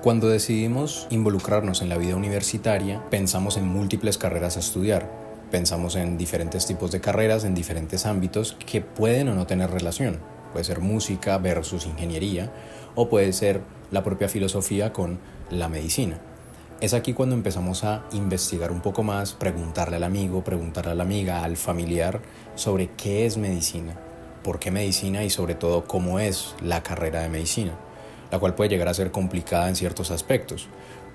Cuando decidimos involucrarnos en la vida universitaria, pensamos en múltiples carreras a estudiar. Pensamos en diferentes tipos de carreras, en diferentes ámbitos que pueden o no tener relación. Puede ser música versus ingeniería, o puede ser la propia filosofía con la medicina. Es aquí cuando empezamos a investigar un poco más, preguntarle al amigo, preguntarle a la amiga, al familiar sobre qué es medicina, por qué medicina y sobre todo cómo es la carrera de medicina, la cual puede llegar a ser complicada en ciertos aspectos,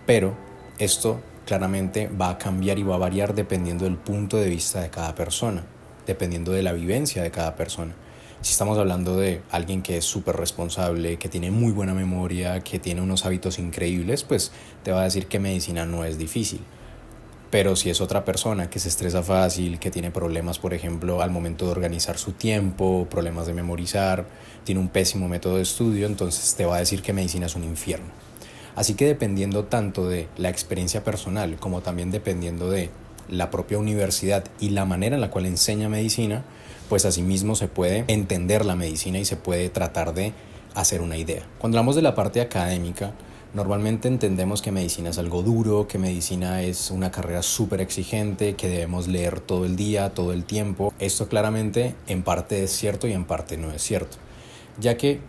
pero esto claramente va a cambiar y va a variar dependiendo del punto de vista de cada persona, dependiendo de la vivencia de cada persona. Si estamos hablando de alguien que es súper responsable, que tiene muy buena memoria, que tiene unos hábitos increíbles, pues te va a decir que medicina no es difícil. Pero si es otra persona que se estresa fácil, que tiene problemas, por ejemplo, al momento de organizar su tiempo, problemas de memorizar, tiene un pésimo método de estudio, entonces te va a decir que medicina es un infierno. Así que dependiendo tanto de la experiencia personal como también dependiendo de la propia universidad y la manera en la cual enseña medicina, pues asimismo se puede entender la medicina y se puede tratar de hacer una idea. Cuando hablamos de la parte académica, normalmente entendemos que medicina es algo duro, que medicina es una carrera súper exigente, que debemos leer todo el día, todo el tiempo. Esto claramente en parte es cierto y en parte no es cierto, ya que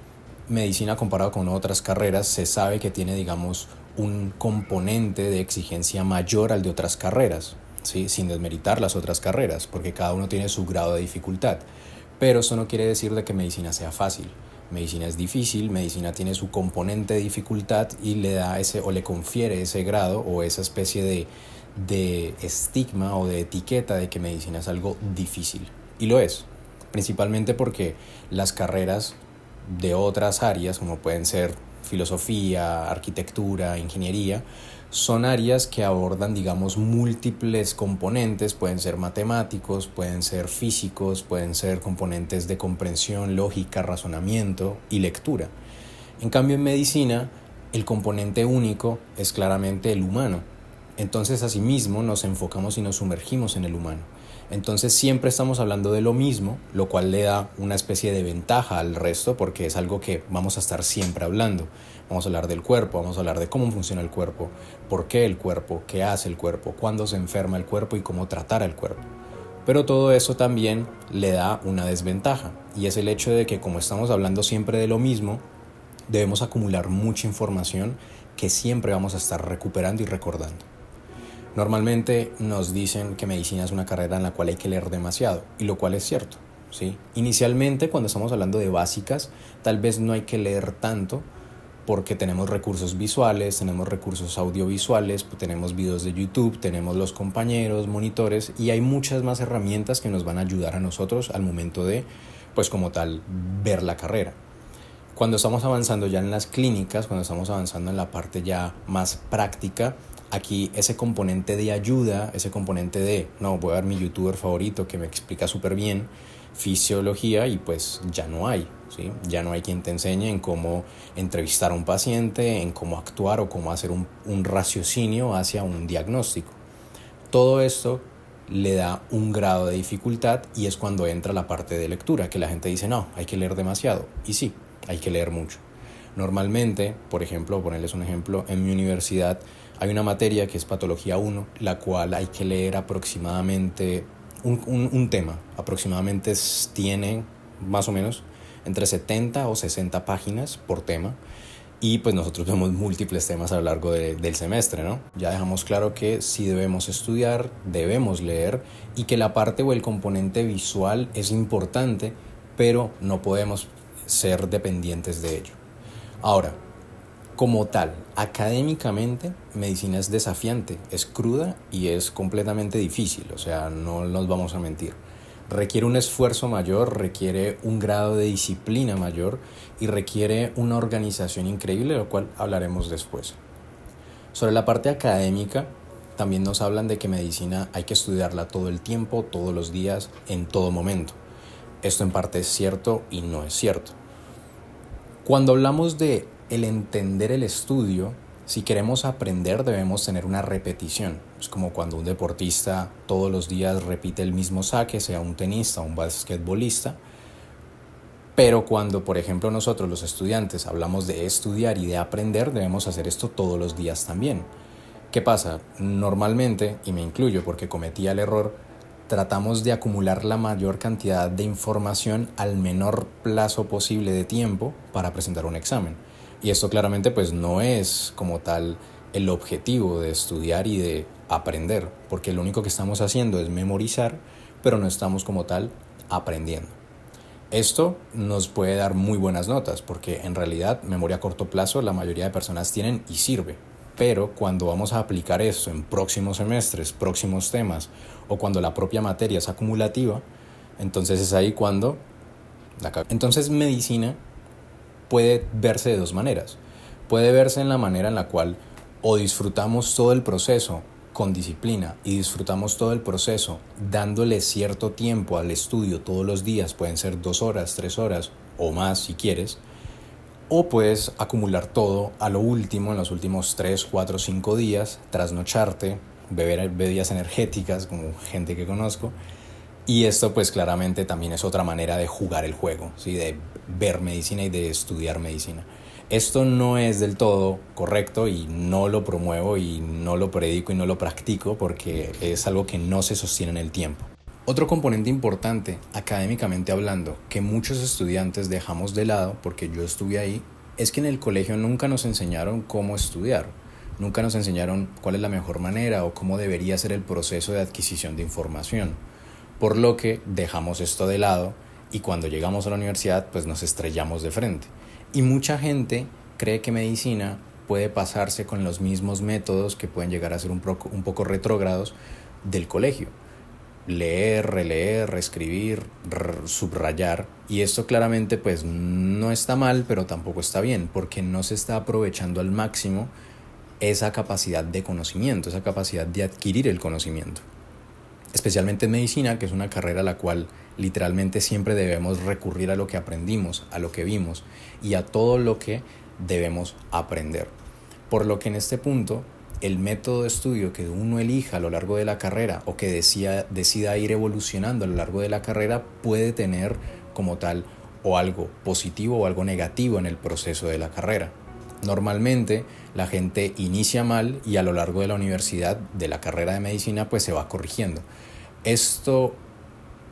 medicina comparado con otras carreras se sabe que tiene, digamos, un componente de exigencia mayor al de otras carreras, ¿sí? Sin desmeritar las otras carreras, porque cada uno tiene su grado de dificultad. Pero eso no quiere decir de que medicina sea fácil. Medicina es difícil, medicina tiene su componente de dificultad y le da ese o le confiere ese grado o esa especie de estigma o de etiqueta de que medicina es algo difícil. Y lo es, principalmente porque las carreras de otras áreas, como pueden ser filosofía, arquitectura, ingeniería, son áreas que abordan, digamos, múltiples componentes, pueden ser matemáticos, pueden ser físicos, pueden ser componentes de comprensión, lógica, razonamiento y lectura. En cambio, en medicina, el componente único es claramente el humano. Entonces, asimismo, nos enfocamos y nos sumergimos en el humano. Entonces siempre estamos hablando de lo mismo, lo cual le da una especie de ventaja al resto porque es algo que vamos a estar siempre hablando. Vamos a hablar del cuerpo, vamos a hablar de cómo funciona el cuerpo, por qué el cuerpo, qué hace el cuerpo, cuándo se enferma el cuerpo y cómo tratar al cuerpo. Pero todo eso también le da una desventaja y es el hecho de que como estamos hablando siempre de lo mismo, debemos acumular mucha información que siempre vamos a estar recuperando y recordando. Normalmente nos dicen que medicina es una carrera en la cual hay que leer demasiado, y lo cual es cierto, ¿sí? Inicialmente, cuando estamos hablando de básicas, tal vez no hay que leer tanto porque tenemos recursos visuales, tenemos recursos audiovisuales, tenemos videos de YouTube, tenemos los compañeros, monitores, y hay muchas más herramientas que nos van a ayudar a nosotros al momento de, pues como tal, ver la carrera. Cuando estamos avanzando ya en las clínicas, cuando estamos avanzando en la parte ya más práctica, aquí ese componente de ayuda, ese componente de, no, voy a ver mi youtuber favorito que me explica súper bien fisiología y pues ya no hay, ¿sí? Ya no hay quien te enseñe en cómo entrevistar a un paciente, en cómo actuar o cómo hacer un raciocinio hacia un diagnóstico. Todo esto le da un grado de dificultad y es cuando entra la parte de lectura, que la gente dice, no, hay que leer demasiado. Y sí, hay que leer mucho. Normalmente, por ejemplo, ponerles un ejemplo, en mi universidad hay una materia que es Patología 1, la cual hay que leer aproximadamente un tema. Aproximadamente tiene más o menos entre 70 o 60 páginas por tema. Y pues nosotros vemos múltiples temas a lo largo del semestre, ¿no? Ya dejamos claro que sí debemos estudiar, debemos leer y que la parte o el componente visual es importante, pero no podemos ser dependientes de ello. Ahora, como tal, académicamente, medicina es desafiante, es cruda y es completamente difícil, o sea, no nos vamos a mentir. Requiere un esfuerzo mayor, requiere un grado de disciplina mayor y requiere una organización increíble, de lo cual hablaremos después. Sobre la parte académica, también nos hablan de que medicina hay que estudiarla todo el tiempo, todos los días, en todo momento. Esto en parte es cierto y no es cierto. Cuando hablamos de el entender el estudio, si queremos aprender debemos tener una repetición. Es como cuando un deportista todos los días repite el mismo saque, sea un tenista o un basquetbolista, Pero cuando, por ejemplo, nosotros los estudiantes hablamos de estudiar y de aprender, debemos hacer esto todos los días también. ¿Qué pasa? Normalmente, y me incluyo porque cometía el error, tratamos de acumular la mayor cantidad de información al menor plazo posible de tiempo para presentar un examen. Y esto claramente pues no es como tal el objetivo de estudiar y de aprender, porque lo único que estamos haciendo es memorizar, pero no estamos como tal aprendiendo. Esto nos puede dar muy buenas notas, porque en realidad memoria a corto plazo la mayoría de personas tienen y sirve. Pero cuando vamos a aplicar esto en próximos semestres, próximos temas, o cuando la propia materia es acumulativa, entonces es ahí cuando... Entonces medicina puede verse de dos maneras. Puede verse en la manera en la cual o disfrutamos todo el proceso con disciplina y disfrutamos todo el proceso dándole cierto tiempo al estudio todos los días, pueden ser 2 horas, 3 horas o más si quieres, o puedes acumular todo a lo último en los últimos 3, 4, 5 días, trasnocharte, beber bebidas energéticas como gente que conozco. Y esto pues claramente también es otra manera de jugar el juego, ¿sí? De ver medicina y de estudiar medicina. Esto no es del todo correcto y no lo promuevo y no lo predico y no lo practico porque es algo que no se sostiene en el tiempo. Otro componente importante, académicamente hablando, que muchos estudiantes dejamos de lado, porque yo estuve ahí, es que en el colegio nunca nos enseñaron cómo estudiar. Nunca nos enseñaron cuál es la mejor manera o cómo debería ser el proceso de adquisición de información. Por lo que dejamos esto de lado y cuando llegamos a la universidad pues nos estrellamos de frente. Y mucha gente cree que medicina puede pasarse con los mismos métodos que pueden llegar a ser un poco retrógrados del colegio. Leer, releer, reescribir, subrayar. Y esto claramente pues no está mal, pero tampoco está bien, porque no se está aprovechando al máximo esa capacidad de conocimiento, esa capacidad de adquirir el conocimiento. Especialmente en medicina, que es una carrera a la cual literalmente siempre debemos recurrir a lo que aprendimos, a lo que vimos y a todo lo que debemos aprender. Por lo que en este punto, el método de estudio que uno elija a lo largo de la carrera o que decida ir evolucionando a lo largo de la carrera puede tener como tal o algo positivo o algo negativo en el proceso de la carrera. Normalmente la gente inicia mal y a lo largo de la universidad, de la carrera de medicina, pues se va corrigiendo. Esto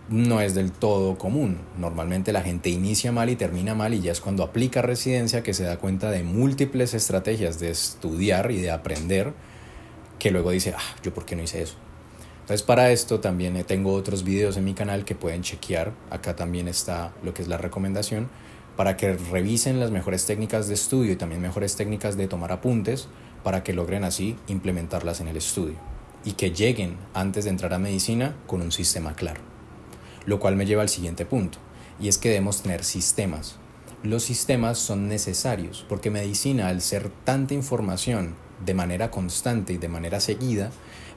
no es del todo común. Normalmente la gente inicia mal y termina mal y ya es cuando aplica residencia que se da cuenta de múltiples estrategias de estudiar y de aprender que luego dice, ¿yo por qué no hice eso? Entonces para esto también tengo otros videos en mi canal que pueden chequear. Acá también está lo que es la recomendación para que revisen las mejores técnicas de estudio y también mejores técnicas de tomar apuntes para que logren así implementarlas en el estudio y que lleguen antes de entrar a medicina con un sistema claro. Lo cual me lleva al siguiente punto, y es que debemos tener sistemas. Los sistemas son necesarios porque medicina, al ser tanta información de manera constante y de manera seguida,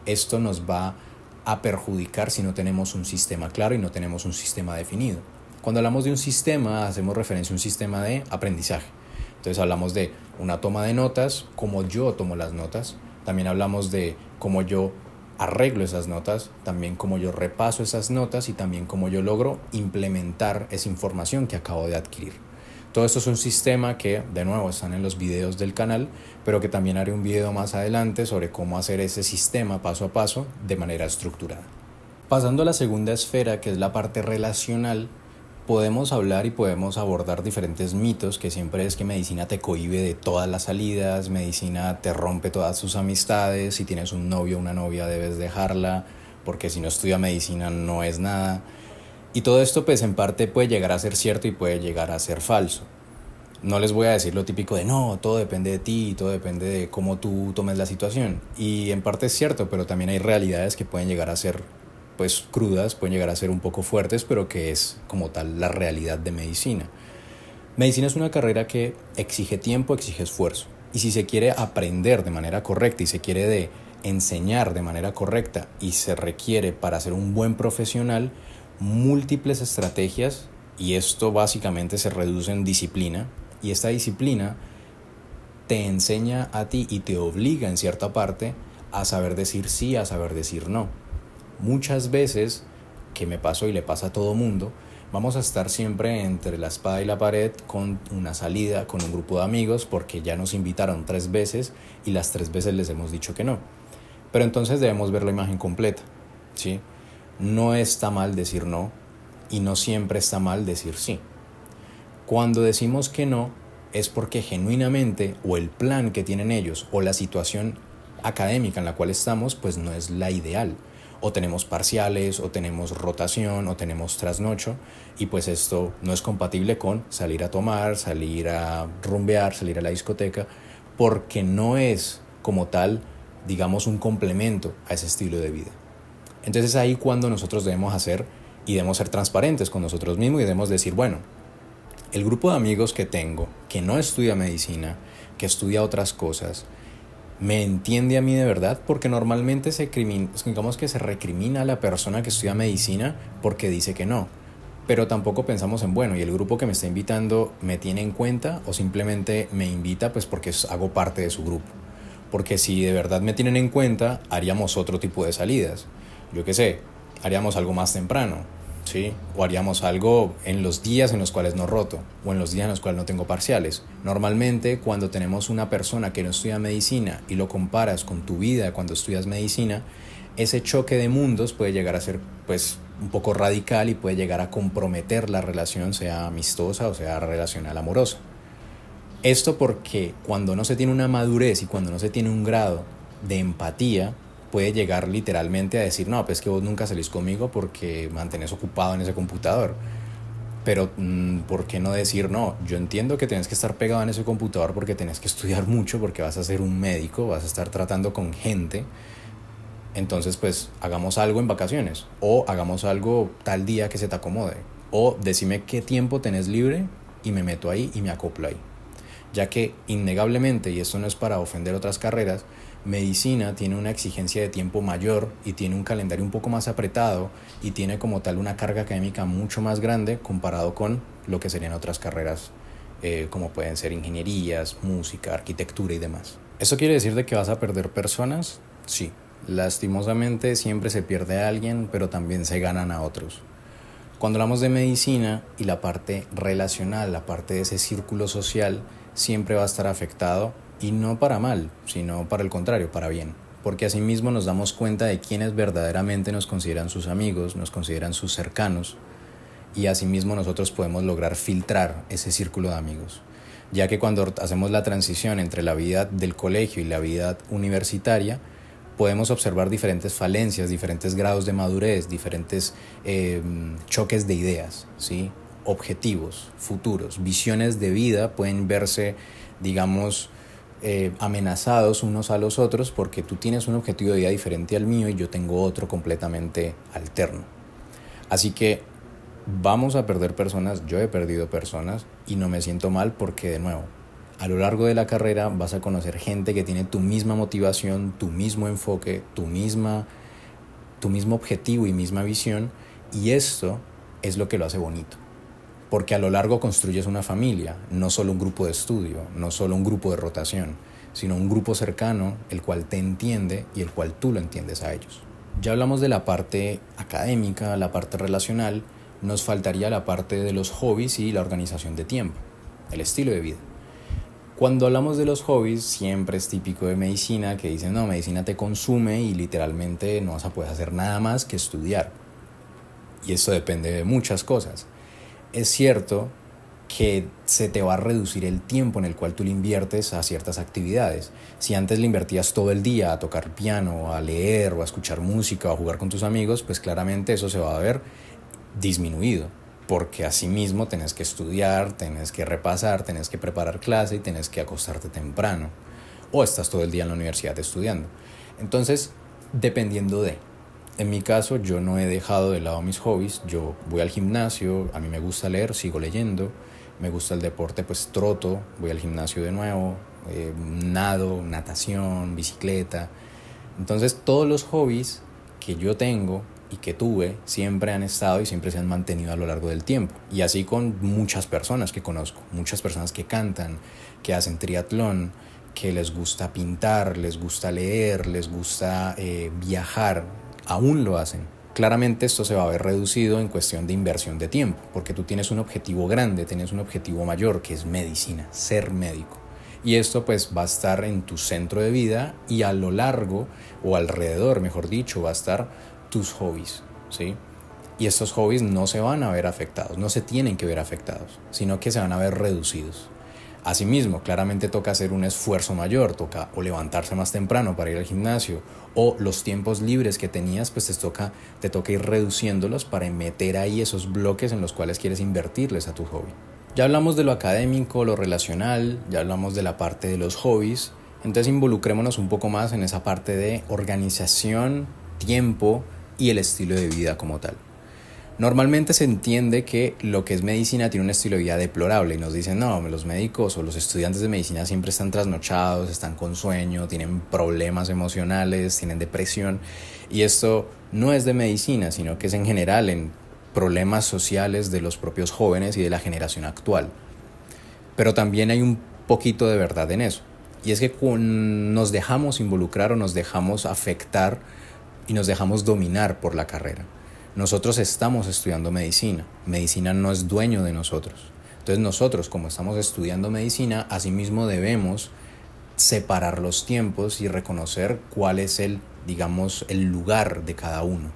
esto nos va a perjudicar si no tenemos un sistema claro y no tenemos un sistema definido. Cuando hablamos de un sistema, hacemos referencia a un sistema de aprendizaje. Entonces hablamos de una toma de notas, cómo yo tomo las notas. También hablamos de cómo yo arreglo esas notas, también cómo yo repaso esas notas y también cómo yo logro implementar esa información que acabo de adquirir. Todo esto es un sistema que, de nuevo, están en los videos del canal, pero que también haré un video más adelante sobre cómo hacer ese sistema paso a paso de manera estructurada. Pasando a la segunda esfera, que es la parte relacional, podemos hablar y podemos abordar diferentes mitos, que siempre es que medicina te cohíbe de todas las salidas, medicina te rompe todas tus amistades, si tienes un novio o una novia debes dejarla, porque si no estudia medicina no es nada. Y todo esto pues en parte puede llegar a ser cierto y puede llegar a ser falso. No les voy a decir lo típico de no, todo depende de ti, todo depende de cómo tú tomes la situación. Y en parte es cierto, pero también hay realidades que pueden llegar a ser pues crudas, pueden llegar a ser un poco fuertes, pero que es como tal la realidad de medicina. Medicina es una carrera que exige tiempo, exige esfuerzo. Y si se quiere aprender de manera correcta y se quiere enseñar de manera correcta y se requiere para ser un buen profesional múltiples estrategias, y esto básicamente se reduce en disciplina, y esta disciplina te enseña a ti y te obliga en cierta parte a saber decir sí, a saber decir no. Muchas veces, que me pasó y le pasa a todo mundo, Vamos a estar siempre entre la espada y la pared con una salida, con un grupo de amigos, porque ya nos invitaron 3 veces y las 3 veces les hemos dicho que no. Pero entonces debemos ver la imagen completa, ¿sí? No está mal decir no y no siempre está mal decir sí. Cuando decimos que no es porque genuinamente o el plan que tienen ellos o la situación académica en la cual estamos pues no es la ideal. O tenemos parciales, o tenemos rotación, o tenemos trasnocho, y pues esto no es compatible con salir a tomar, salir a rumbear, salir a la discoteca, porque no es como tal, digamos, un complemento a ese estilo de vida. Entonces ahí cuando nosotros debemos hacer y debemos ser transparentes con nosotros mismos y debemos decir, bueno, el grupo de amigos que tengo, que no estudia medicina, que estudia otras cosas, me entiende a mí de verdad, porque normalmente digamos que se recrimina a la persona que estudia medicina porque dice que no, pero tampoco pensamos en, bueno, y el grupo que me está invitando me tiene en cuenta o simplemente me invita pues porque hago parte de su grupo. Porque si de verdad me tienen en cuenta, haríamos otro tipo de salidas. Yo qué sé, haríamos algo más temprano, ¿sí? O haríamos algo en los días en los cuales no roto o en los días en los cuales no tengo parciales. Normalmente cuando tenemos una persona que no estudia medicina y lo comparas con tu vida cuando estudias medicina, ese choque de mundos puede llegar a ser pues un poco radical y puede llegar a comprometer la relación, sea amistosa o sea relacional amorosa. Esto porque cuando no se tiene una madurez y cuando no se tiene un grado de empatía, puede llegar literalmente a decir, no, pues que vos nunca salís conmigo porque mantenés ocupado en ese computador. Pero, ¿por qué no decir, no, yo entiendo que tenés que estar pegado en ese computador porque tenés que estudiar mucho, porque vas a ser un médico, vas a estar tratando con gente? Entonces, pues, hagamos algo en vacaciones, o hagamos algo tal día que se te acomode, o decime qué tiempo tenés libre y me meto ahí y me acoplo ahí. Ya que innegablemente, y esto no es para ofender otras carreras, medicina tiene una exigencia de tiempo mayor y tiene un calendario un poco más apretado y tiene como tal una carga académica mucho más grande comparado con lo que serían otras carreras como pueden ser ingenierías, música, arquitectura y demás. ¿Eso quiere decir de que vas a perder personas? Sí, lastimosamente siempre se pierde a alguien, pero también se ganan a otros. Cuando hablamos de medicina y la parte relacional, la parte de ese círculo social, siempre va a estar afectado, y no para mal, sino para el contrario, para bien. Porque asimismo nos damos cuenta de quienes verdaderamente nos consideran sus amigos, nos consideran sus cercanos, y asimismo nosotros podemos lograr filtrar ese círculo de amigos. Ya que cuando hacemos la transición entre la vida del colegio y la vida universitaria, podemos observar diferentes falencias, diferentes grados de madurez, diferentes choques de ideas, ¿sí? Objetivos, futuros, visiones de vida pueden verse, digamos, amenazados unos a los otros porque tú tienes un objetivo de vida diferente al mío y yo tengo otro completamente alterno. Así que vamos a perder personas, yo he perdido personas y no me siento mal porque, de nuevo, a lo largo de la carrera vas a conocer gente que tiene tu misma motivación, tu mismo enfoque, tu mismo objetivo y misma visión, y esto es lo que lo hace bonito. Porque a lo largo construyes una familia, no solo un grupo de estudio, no solo un grupo de rotación, sino un grupo cercano, el cual te entiende y el cual tú lo entiendes a ellos. Ya hablamos de la parte académica, la parte relacional, nos faltaría la parte de los hobbies y la organización de tiempo, el estilo de vida. Cuando hablamos de los hobbies, siempre es típico de medicina que dicen, no, medicina te consume y literalmente no vas a poder hacer nada más que estudiar. Y esto depende de muchas cosas. Es cierto que se te va a reducir el tiempo en el cual tú le inviertes a ciertas actividades. Si antes le invertías todo el día a tocar piano, a leer o a escuchar música o a jugar con tus amigos, pues claramente eso se va a ver disminuido. Porque asimismo tenés que estudiar, tenés que repasar, tenés que preparar clase y tenés que acostarte temprano. O estás todo el día en la universidad estudiando. Entonces, dependiendo de... En mi caso, yo no he dejado de lado mis hobbies. Yo voy al gimnasio, a mí me gusta leer, sigo leyendo. Me gusta el deporte, pues troto, voy al gimnasio de nuevo, nado, natación, bicicleta. Entonces, todos los hobbies que yo tengo y que tuve siempre han estado y siempre se han mantenido a lo largo del tiempo. Y así con muchas personas que conozco, muchas personas que cantan, que hacen triatlón, que les gusta pintar, les gusta leer, les gusta viajar. Aún lo hacen Claramente esto se va a ver reducido en cuestión de inversión de tiempo, porque tú tienes un objetivo grande, tienes un objetivo mayor, que es medicina, ser médico. Y esto pues va a estar en tu centro de vida y a lo largo, o alrededor, mejor dicho, va a estar tus hobbies, ¿sí? Y estos hobbies no se van a ver afectados, no se tienen que ver afectados, sino que se van a ver reducidos. Asimismo, claramente toca hacer un esfuerzo mayor, toca o levantarse más temprano para ir al gimnasio, o los tiempos libres que tenías, pues te toca ir reduciéndolos para meter ahí esos bloques en los cuales quieres invertirles a tu hobby. Ya hablamos de lo académico, lo relacional, ya hablamos de la parte de los hobbies, entonces involucrémonos un poco más en esa parte de organización, tiempo y el estilo de vida como tal. Normalmente se entiende que lo que es medicina tiene un estilo de vida deplorable y nos dicen, no, los médicos o los estudiantes de medicina siempre están trasnochados, están con sueño, tienen problemas emocionales, tienen depresión, y esto no es de medicina, sino que es en general en problemas sociales de los propios jóvenes y de la generación actual. Pero también hay un poquito de verdad en eso, y es que nos dejamos involucrar o nos dejamos afectar y nos dejamos dominar por la carrera. Nosotros estamos estudiando medicina, medicina no es dueño de nosotros. Entonces nosotros, como estamos estudiando medicina, asimismo debemos separar los tiempos y reconocer cuál es el lugar de cada uno.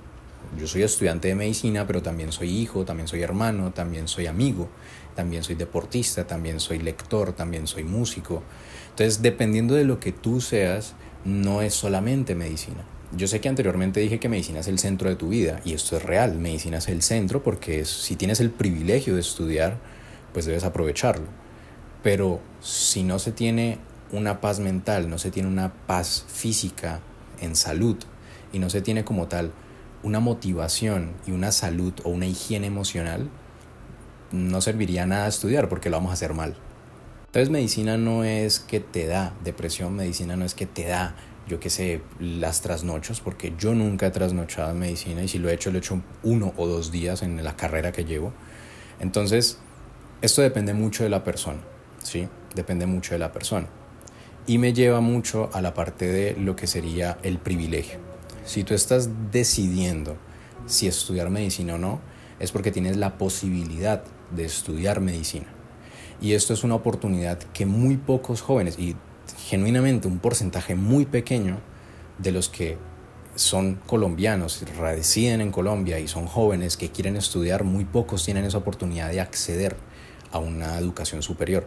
Yo soy estudiante de medicina, pero también soy hijo, también soy hermano, también soy amigo, también soy deportista, también soy lector, también soy músico. Entonces, dependiendo de lo que tú seas, no es solamente medicina. Yo sé que anteriormente dije que medicina es el centro de tu vida, y esto es real. Medicina es el centro porque si tienes el privilegio de estudiar, pues debes aprovecharlo. Pero si no se tiene una paz mental, no se tiene una paz física en salud, y no se tiene como tal una motivación y una salud o una higiene emocional, no serviría nada estudiar porque lo vamos a hacer mal. Entonces medicina no es que te da depresión, medicina no es que te da, yo qué sé, las trasnochos, porque yo nunca he trasnochado en medicina, y si lo he hecho 1 o 2 días en la carrera que llevo. Entonces, esto depende mucho de la persona, ¿sí? Depende mucho de la persona. Y me lleva mucho a la parte de lo que sería el privilegio. Si tú estás decidiendo si estudiar medicina o no, es porque tienes la posibilidad de estudiar medicina. Y esto es una oportunidad que muy pocos jóvenes, y genuinamente un porcentaje muy pequeño de los que son colombianos, residen en Colombia y son jóvenes que quieren estudiar, muy pocos tienen esa oportunidad de acceder a una educación superior.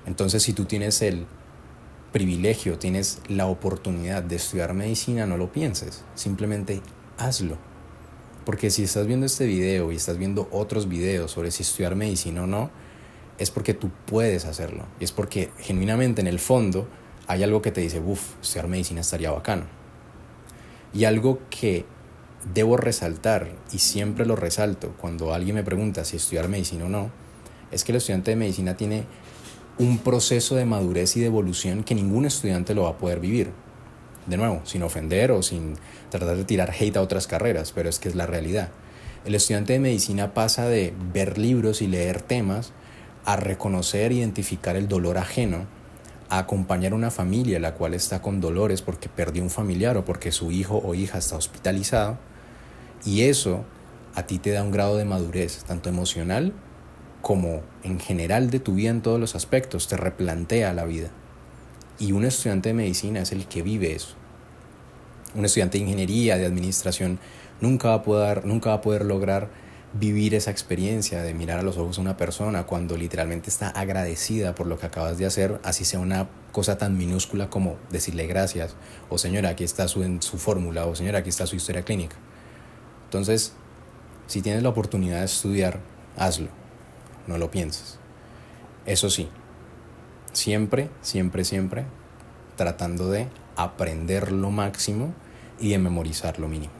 Entonces, si tú tienes el privilegio, tienes la oportunidad de estudiar medicina, no lo pienses, simplemente hazlo. Porque si estás viendo este video y estás viendo otros videos sobre si estudiar medicina o no, es porque tú puedes hacerlo, y es porque genuinamente en el fondo hay algo que te dice, estudiar medicina estaría bacano. Y algo que debo resaltar, y siempre lo resalto cuando alguien me pregunta si estudiar medicina o no, es que el estudiante de medicina tiene un proceso de madurez y de evolución que ningún estudiante lo va a poder vivir. De nuevo, sin ofender o sin tratar de tirar hate a otras carreras, pero es que es la realidad. El estudiante de medicina pasa de ver libros y leer temas a reconocer e identificar el dolor ajeno, a acompañar a una familia la cual está con dolores porque perdió un familiar o porque su hijo o hija está hospitalizado, y eso a ti te da un grado de madurez, tanto emocional como en general de tu vida en todos los aspectos, te replantea la vida. Y un estudiante de medicina es el que vive eso. Un estudiante de ingeniería, de administración, nunca va a poder lograr vivir esa experiencia de mirar a los ojos a una persona cuando literalmente está agradecida por lo que acabas de hacer, así sea una cosa tan minúscula como decirle gracias, o señora, aquí está su fórmula, o señora, aquí está su historia clínica. Entonces, si tienes la oportunidad de estudiar, hazlo, no lo pienses. Eso sí, siempre tratando de aprender lo máximo y de memorizar lo mínimo.